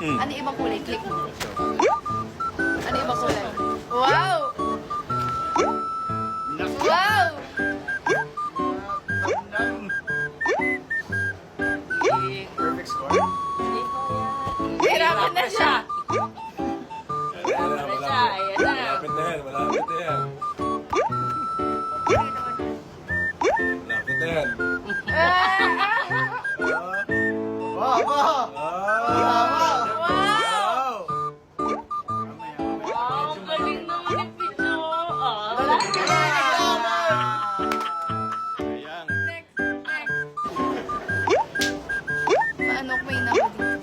Ano ibang kulay? Click mo. Ano ibang kulay? Wow! Wow! Perfect score. Hirapan na siya. Malapit na yan, malapit na yan. Malapit na yan. Wow! Wow! Wow! Wow, galing naman ni Picho. Wala ka na. Ayan. Next. Paano ko may nako dito?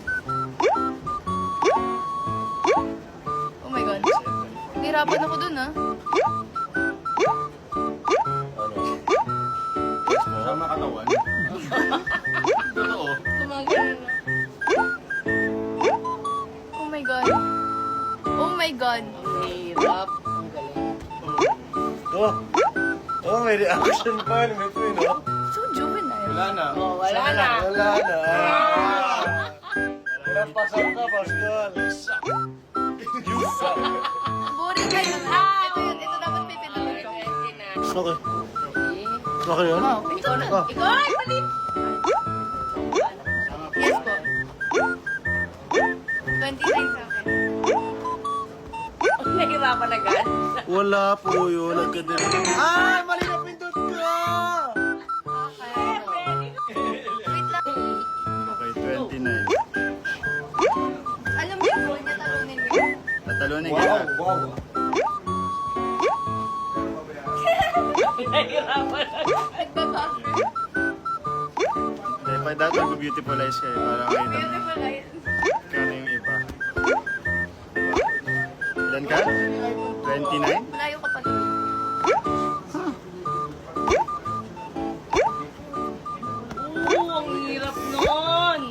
Oh my God. Hirapan ako dun, ah. Sama katawan. Totoo. Tumanggal na. Oh my God. Oh my God. Mahirap. Ang galing. Oh, may reaction pa ni Metwin, no? So juvenile. Wala na. Oh, wala na. Wala na. Pinapasan ka, Pascal. Boring na yun. Ito yun. Ito dapat pipindutin ko. Okay. Okay yun? Wow. Ikaw na. Ikaw ay mali. Yes po. 29 sa akin. Nahirapan agad. Wala po yun. Nagkadali. Ay! Mali na pindot ko! Wait lang. Okay, 29. Alam mo yung goal niya, talunin niya. Natalunin ka. Wow. Nahirapan agad. Nagbabuffer. Okay, pag dapat mag-beautifulize kayo para makita mo Beautiful light. kung ano yung iba. Ilan ka? 29? Malayo ka pa doon. Oo, ang hirap nun.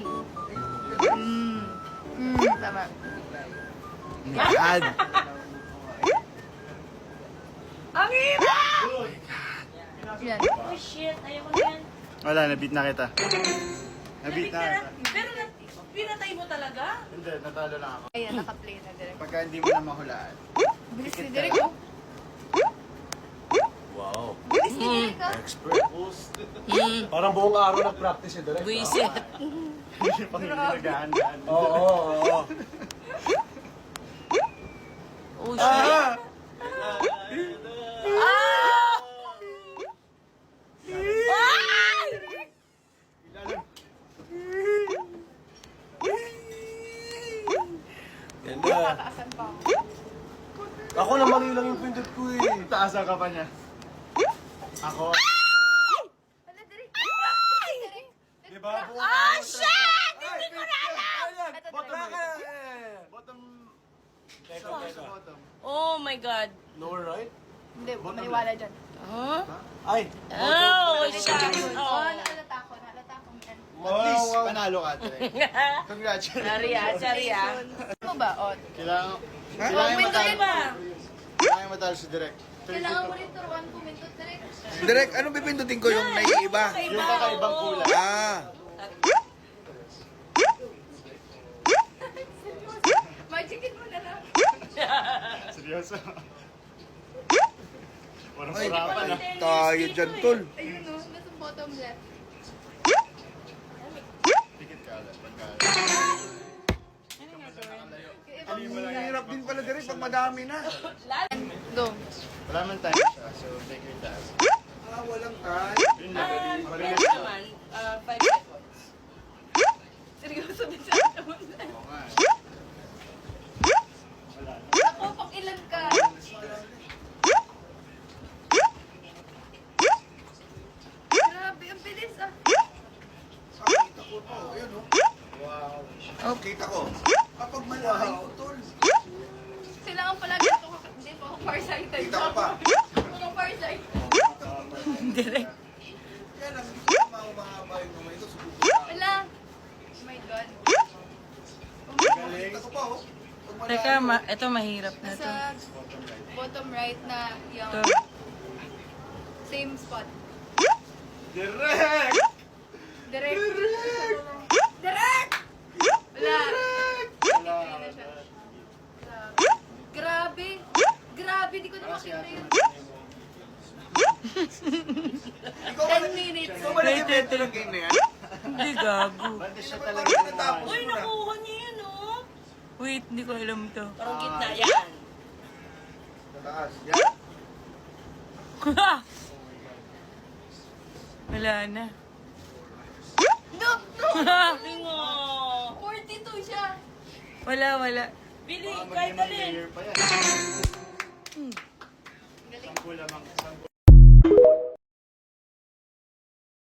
Tama. God! Ang hirap! Yan. Oh shit, ayaw ko yan. Wala, nabit na kita. Nabit na kita. Pero pinatay mo talaga? Hindi, natalo lang ako. Ayan, naka-play na direct. Pagka hindi mo na mahulaan. Bilis ni Direk, oh. Wow. Bilis ni Direk, oh. Expert. Parang buong araw nag-practice si Direk. Buisit. Hindi pang hindi nagahan-gahan. Oo. Oh shit. Ganda. Tataasan pa ako. Ako na mali lang yung pindot ko eh. Taasan ka pa niya. Ako. Wala, Direk. Direk. Diba? Oh shit! Hindi ko na alam! Ito, Bakla Direk. ka. Bottom. Teka, Sa teka. bottom. Oh my God. Lower right? Hindi, maniwala dyan. Huh? Ay. Oh, shit. Oh, Oh. nakalata ko. Nakalata ko. yan. At least, panalo ka. Congratulations. Sorry ah, sorry ah. Ano ba, oh? Kailangan, Oh, kailangan pindutin matalo. ba? Kailangan matalo si Direk. Kailangan mo rin turuan pumindot, Direk. Direk, anong pipindutin ko yung naiiba? Yung kakaibang kulay. Ah, Magicin mo na lang. Seryoso. Parang ay, surapan na. tayo dyan, tol. Ayun, oh. Nasa bottom left. Pikit ka ulit. Pagka... Ang hirap din pala, Direk, pag madami na. Go. Wala man time siya, so take your time. Ah, walang time. Yun lang. Yes naman, 5 seconds. Seryoso din siya naman. Oo nga. Ako, pang ilan ka? Grabe, ang bilis ah. Kita ko to. Ayun, oh. Wow. Oh, kita ko. Kapag malayo, tol. Kailangan pala dito ko. Hindi po ako farsighted. Kita ko pa. Ako farsighted. Direct. Kaya lang, hindi ko mahaba yung kamay ko. Subukan ko. Wala. Oh my God. Kita ko pa, oh. Pag malayo. Teka, ito mahirap na to. Sa bottom right na yung Ito. same spot. Direk! Direct. Direct! Wala. kasi ate. Ikaw ba 10 minutes. ikaw ba nag-invento ng game na yan? Hindi, gago. Bante siya Ba't talaga parang gumawa. natapos Uy, mo na? nakuha niya yan, oh. Wait, hindi ko alam to. Parang gitna yan. Tataas. Yan. Wala na. No! Bingo! 42 siya. Wala. Bili, Baka kahit maging alin. layer pa yan. Ang kulamang.